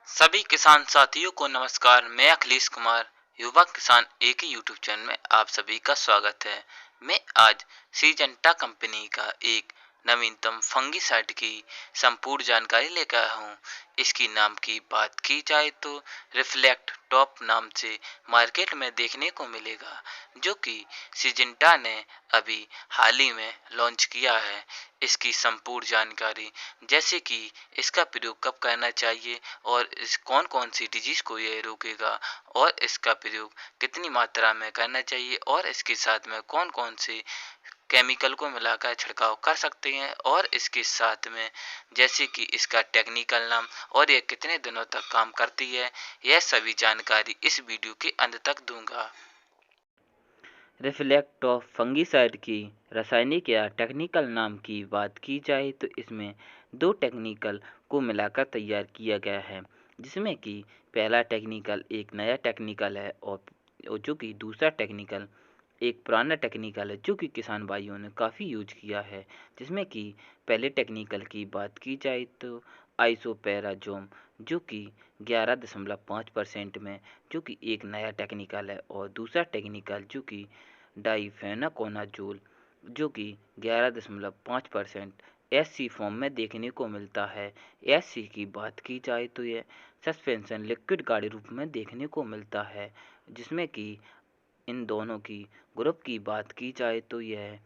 सभी किसान साथियों को नमस्कार। मैं अखिलेश कुमार, युवा किसान एक ही यूट्यूब चैनल में आप सभी का स्वागत है। मैं आज सिंजेंटा कंपनी का एक नवीनतम फंगिसाइड की संपूर्ण जानकारी लेकर आया हूँ। इसकी नाम की बात की जाए तो रिफ्लेक्ट टॉप नाम से मार्केट में देखने को मिलेगा, जो कि सिंजेंटा ने अभी हाल ही में लॉन्च किया है। इसकी संपूर्ण जानकारी, जैसे कि इसका प्रयोग कब करना चाहिए और इस कौन कौन सी डिजीज को ये रोकेगा और इसका प्रयोग कितनी मात्रा में करना चाहिए और इसके साथ में कौन कौन से केमिकल को मिलाकर छिड़काव कर सकते हैं और इसके साथ में जैसे कि इसका टेक्निकल नाम और ये कितने दिनों तक काम करती है, यह सभी जानकारी इस वीडियो के अंत तक दूंगा। रिफ्लेक्ट ऑफ फंगिसाइड की रासायनिक या टेक्निकल नाम की बात की जाए तो इसमें दो टेक्निकल को मिलाकर तैयार किया गया है, जिसमें कि पहला टेक्निकल एक नया टेक्निकल है और जो कि दूसरा टेक्निकल एक पुराना टेक्निकल है जो कि किसान भाइयों ने काफ़ी यूज किया है। जिसमें कि पहले टेक्निकल की बात की जाए तो आइसोपैराजोम, जो कि 11.5% में, जो कि एक नया टेक्निकल है, और दूसरा टेक्निकल जो कि डाइफेनाकोनाजोल, जो कि 11.5% एससी फॉर्म में देखने को मिलता है। एससी की बात की जाए तो यह सस्पेंशन लिक्विड गाढ़े रूप में देखने को मिलता है। जिसमें कि इन दोनों की ग्रुप की बात की जाए तो यह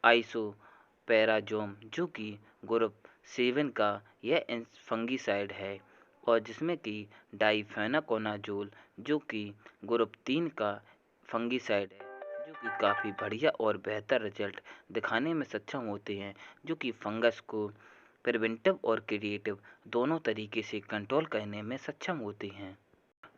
आइसोपैराजोम, जो कि ग्रुप 7 का यह फंगिसाइड है, और जिसमें कि डाइफेनाकोनाजोल, जो कि ग्रुप 3 का फंगिसाइड है, जो कि काफ़ी बढ़िया और बेहतर रिजल्ट दिखाने में सक्षम होते हैं, जो कि फंगस को प्रिवेंटिव और क्रिएटिव दोनों तरीके से कंट्रोल करने में सक्षम होते हैं।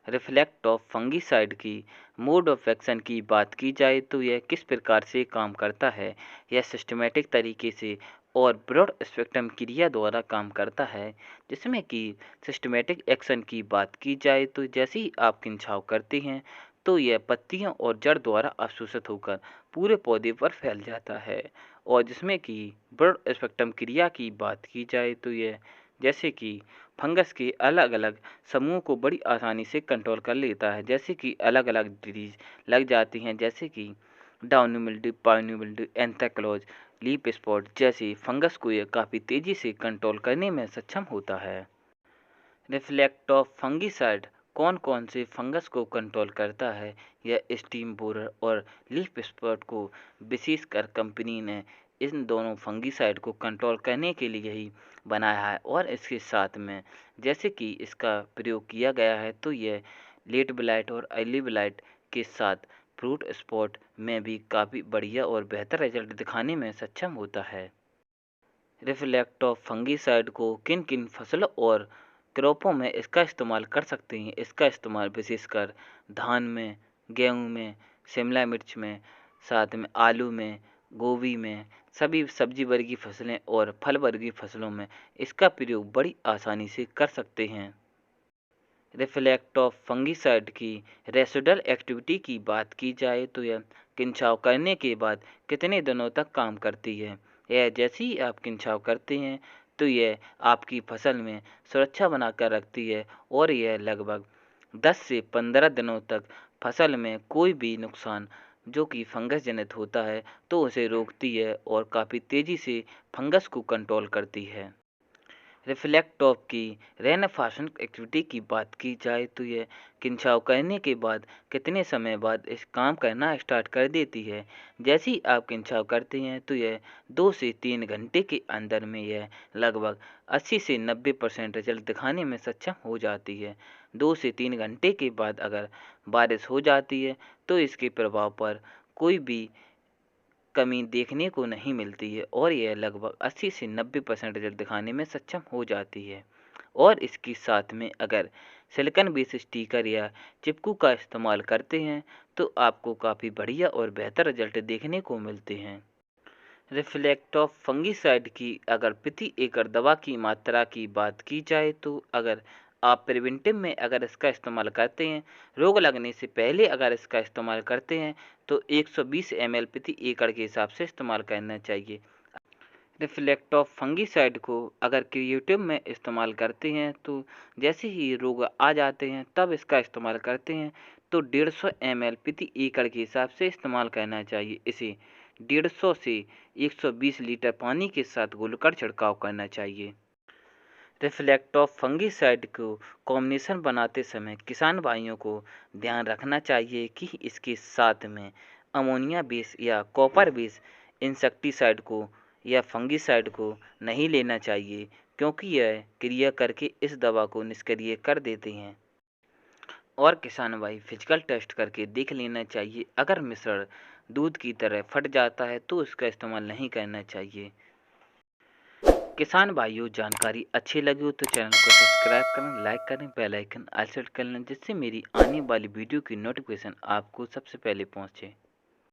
रिफ्लेक्ट ऑफ फंगिसाइड की मोड ऑफ एक्शन की बात की जाए तो यह किस प्रकार से काम करता है। यह सिस्टमेटिक तरीके से और ब्रॉड स्पेक्ट्रम क्रिया द्वारा काम करता है। जिसमें कि सिस्टमेटिक एक्शन की बात की जाए तो जैसे ही आप खिंचाव करते हैं तो यह पत्तियों और जड़ द्वारा अवशोषित होकर पूरे पौधे पर फैल जाता है। और जिसमें कि ब्रॉड स्पेक्ट्रम क्रिया की बात की जाए तो यह जैसे कि फंगस के अलग अलग समूह को बड़ी आसानी से कंट्रोल कर लेता है। जैसे कि अलग अलग डिजीज लग जाती हैं, जैसे कि डाउनी मिल्ड्यू, पानी मिल्ड्यू, एंथ्रेक्नोज, लीफ स्पॉट जैसे फंगस को यह काफ़ी तेज़ी से कंट्रोल करने में सक्षम होता है। रिफ्लेक्ट ऑफ फंगिसाइड कौन कौन से फंगस को कंट्रोल करता है। यह स्टीम बोरर और लीफ स्पॉट को विशेषकर कंपनी ने इन दोनों फंगिसाइड को कंट्रोल करने के लिए ही बनाया है। और इसके साथ में जैसे कि इसका प्रयोग किया गया है तो यह लेट ब्लाइट और अर्ली ब्लाइट के साथ फ्रूट स्पॉट में भी काफ़ी बढ़िया और बेहतर रिजल्ट दिखाने में सक्षम होता है। रिफ्लेक्ट ऑफ फंगिसाइड को किन किन फसलों और क्रॉपों में इसका इस्तेमाल कर सकते हैं। इसका इस्तेमाल विशेषकर धान में, गेहूं में, शिमला मिर्च में, साथ में आलू में, गोभी में, सभी सब्जी वर्गीय फसलें और फल वर्गीय फसलों में इसका प्रयोग बड़ी आसानी से कर सकते हैं। रिफ्लेक्ट ऑफ फंगिसाइड की रेसिडुअल एक्टिविटी की बात की जाए तो यह खिंचाव करने के बाद कितने दिनों तक काम करती है। यह जैसे ही आप खिंचाव करते हैं तो यह आपकी फसल में सुरक्षा बनाकर रखती है और यह लगभग 10 से 15 दिनों तक फसल में कोई भी नुकसान जो कि फंगस जनित होता है तो उसे रोकती है और काफ़ी तेज़ी से फंगस को कंट्रोल करती है। रिफ्लेक्ट ऑफ की रेनफाशन एक्टिविटी की बात की जाए तो यह खिंचाव करने के बाद कितने समय बाद इस काम करना स्टार्ट कर देती है। जैसे ही आप खिंचाव करते हैं तो यह 2 से 3 घंटे के अंदर में यह लगभग 80 से 90% रिजल्ट दिखाने में सक्षम हो जाती है। 2 से 3 घंटे के बाद अगर बारिश हो जाती है तो इसके प्रभाव पर कोई भी कमी देखने को नहीं मिलती है और यह लगभग 80 से 90% रिजल्ट दिखाने में सक्षम हो जाती है। और इसके साथ में अगर सिलिकॉन बेस स्टिकर या चिपकू का इस्तेमाल करते हैं तो आपको काफ़ी बढ़िया और बेहतर रिजल्ट देखने को मिलते हैं। रिफ्लेक्ट ऑफ फंगिसाइड की अगर प्रति एकड़ दवा की मात्रा की बात की जाए तो अगर आप प्रिवेंटिव में अगर इसका इस्तेमाल करते हैं, रोग लगने से पहले अगर इसका इस्तेमाल करते हैं तो 120 ml प्रति एकड़ के हिसाब से इस्तेमाल करना चाहिए। रिफ्लेक्टॉफ फंगिसाइड को अगर क्रिएटिव में इस्तेमाल करते हैं तो जैसे ही रोग आ जाते हैं तब इसका इस्तेमाल करते हैं तो 150 ml प्रति एकड़ के हिसाब से इस्तेमाल करना चाहिए। इसे 150 से 120 लीटर पानी के साथ घोलकर छिड़काव करना चाहिए। रिफ्लेक्टॉफ फंगिसाइड को कॉम्बिनेशन बनाते समय किसान भाइयों को ध्यान रखना चाहिए कि इसके साथ में अमोनिया बेस या कॉपर बेस इंसेक्टिसाइड को या फंगिसाइड को नहीं लेना चाहिए, क्योंकि यह क्रिया करके इस दवा को निष्क्रिय कर देते हैं। और किसान भाई फिजिकल टेस्ट करके देख लेना चाहिए। अगर मिश्रण दूध की तरह फट जाता है तो इसका इस्तेमाल नहीं करना चाहिए। किसान भाइयों, जानकारी अच्छी लगी हो तो चैनल को सब्सक्राइब करें, लाइक करें, बेल आइकन ऑल सेट कर लें, जिससे मेरी आने वाली वीडियो की नोटिफिकेशन आपको सबसे पहले पहुंचे।